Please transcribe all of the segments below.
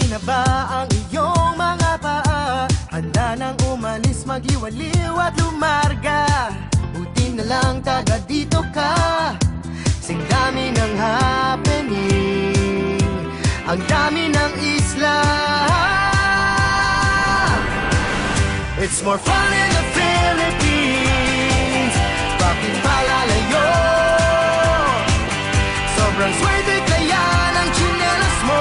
na ba ang iyong mga paa? Handa nang umalis, mag-iwaliw at lumarga. Buti na lang taga dito ka. Sing dami ng happening, ang dami ng isla. It's more fun in the Philippines. Bakit palalayo? Sobrang swerte kaya ng tsinelas mo.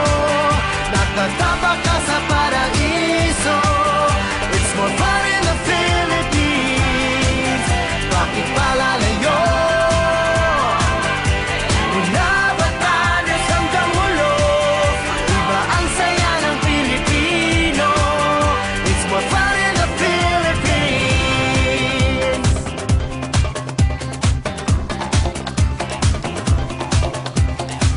Nakatapa ka sa paraiso. It's more fun in the Philippines. Bakit palalayo? Mula Batanes hanggang Hulo, iba ang saya ng Pilipino. It's more fun in the Philippines.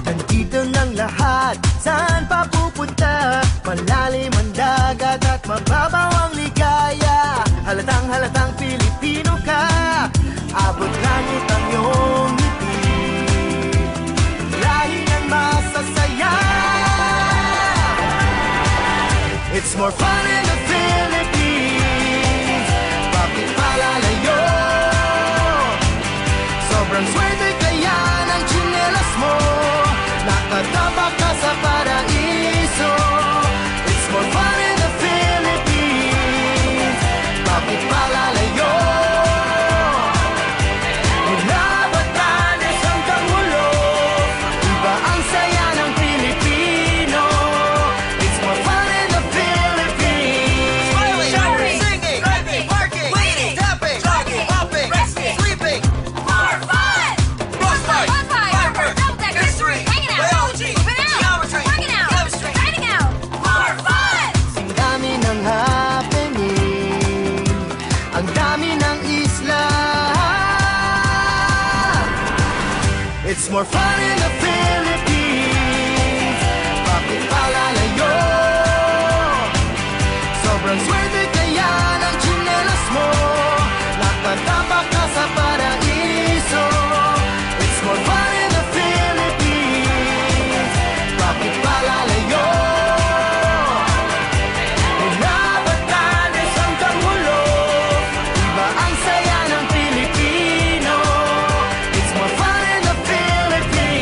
Nandito ng lahat, saan pa pupunta? Malalim ang dagat at mababaw ang ligaya. Halatang Pilipino ka, abot langit ang iyong ngiti. Lahi ng masasaya. It's more fun in the Philippines. Bakit palalayo? Sobrang swerte kaya ng tsinelas mo. Nakatapa ka sa paraiso. It's more fun in the Philippines. Bakit palalayo? Mula Batanes hanggang Hulo, iba ang saya ng Pilipino. It's more fun in the Philippines. Smiling, singing, rapping, barking, waiting, tapping, jogging, hopping, resting, sleeping, more fun! bus fight, Bonfire, double decker, history, hanging out, biology, moving out, geometry, working out, chemistry, dining out, more fun! Ang dami ng happening, ang dami ng isla. It's more fun in the Philippines. Bakit palalayo? Sobrang swerte kaya ng tsinelas mo. Nakatapa ka sa paraiso. It's more fun in the Philippines. Bakit palalayo? Mula Batanes hanggang Hulo, iba ang saya ng Pilipino. It's more fun in the Philippines.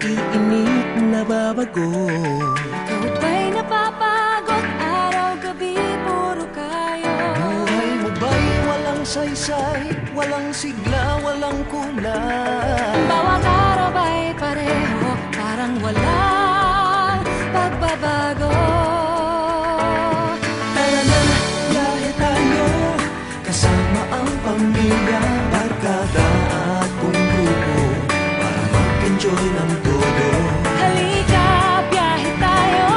nag-iinit na babago. Ikaw ba'y napapagod? Araw-gabi, puro kayo. Buhay mo ba'y walang saysay, walang sigla, walang kulay? Bawat araw ba'y pareho, parang walang pagbabago. Tara na, biyahe tayo, kasama ang pamilya, barkada at buong grupo, para mag-enjoy ng todo. Halika, biyahe tayo,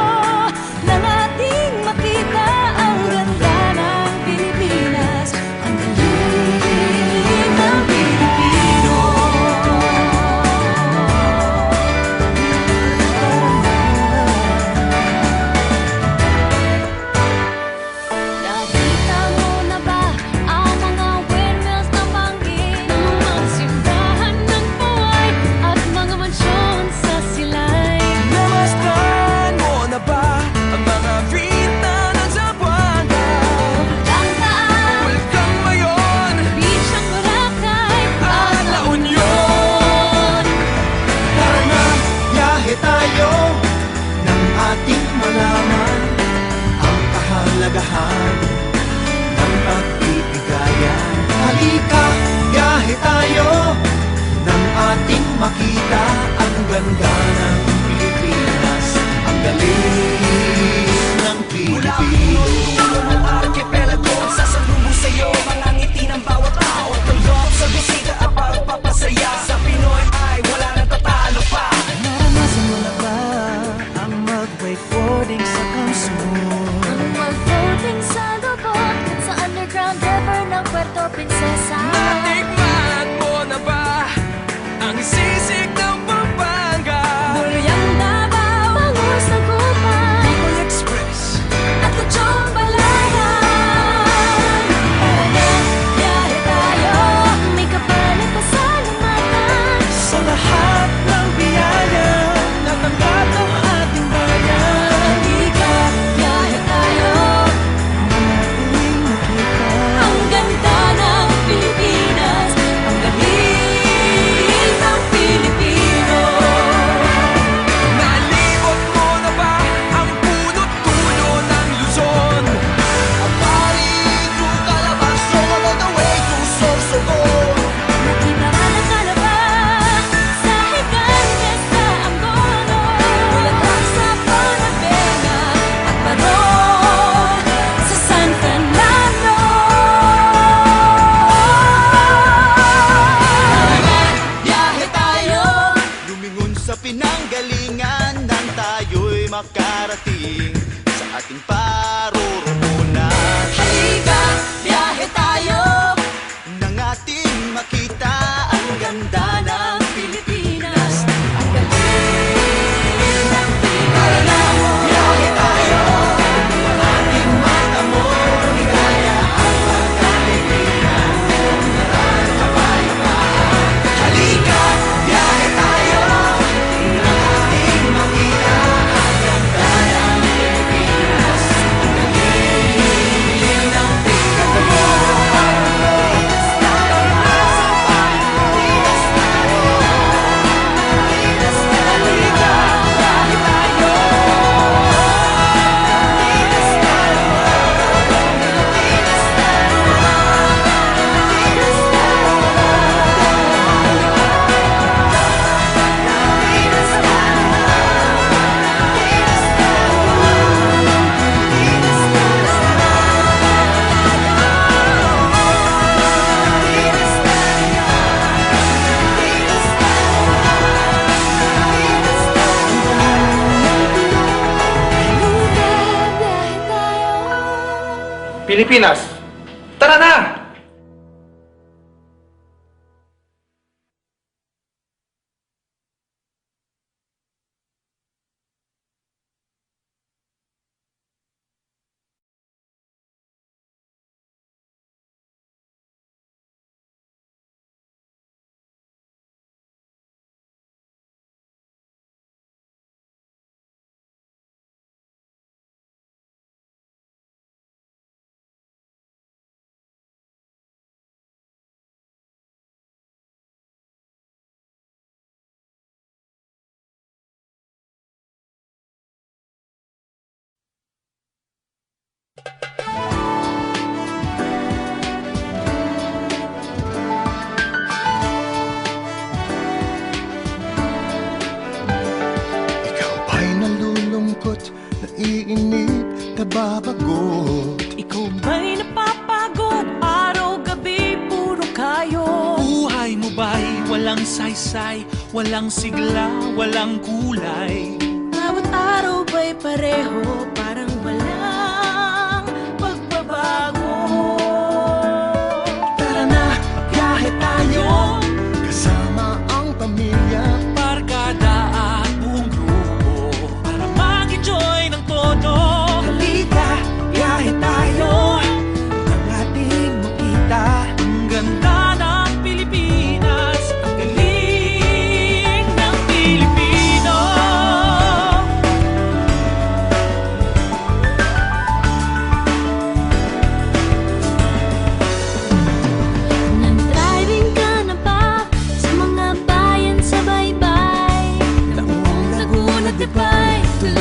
nang ating makita ang ganda ng Pilipinas, ang galing ng Pilipino. Nakita mo na ba ang mga windmills na bangin, ang mga simbahan ng buhay at mga mansyon sa silay? Namasdan mo na ba ang mga vita ng Zamboanga? Langkaan, Welcome Mayon beach ng Boracay at La Union. Tara na, biyahe tayo nang ating malaman ang kahalagahan ng pagbibigayan. Halika, biyahe tayo nang ating makita ang ganda ng Pilipinas, ang galing ng Pilipino. Archipelago, sasalubong sa'yo mga ngiti ng bawat tao. Tulog sa bisita at pagpapasaya. Sa Pinoy ay wala nang tatalo pa. Naranasan mo na ba ang mag-wakeboarding sa Kamsur? ang mag-floating sa lubog at sa underground river ng Puerto Princesa. Natikman mo na ba ang sisig ng Pampanga? Bulyang Davao, bangus ng Kupang Bicol Express. at Lechong Balayan. Tara na, biyahe tayo, may kapalit pa sa lumatan. Sa lahat ng biyaya natanggap ng ating bayan. Halika, biyahe tayo, Ating makita ang ganda ng Pilipinas, ang galing ng Pilipino. Nalibot mo na ba ang punot dulo ng Luzon? Abali to Calabarzon all the way to Sorsogon. Nakita ka na ka na ba sa Higantes sa Angono? Bulacan sa Panabena at Baron sa San Fernando. Tara na, biyahe tayo, lumingon sa pinanggalingan nang tayo'y makarating sa ating paroroonan. halika, biyahe tayo, Nang ating makita ang ganda ng Pilipinas, ang galing ng Pilipino. Halika, biyahe tayo nang ating makita ang ganda ng Pilipinas, ang galing ng Biyahe tayo. Pilipinas, tara na! naiinip, nababagot. Ikaw ba'y napapagod? Araw-gabi, puro kayo. Buhay mo ba'y walang saysay, walang sigla, walang kulay?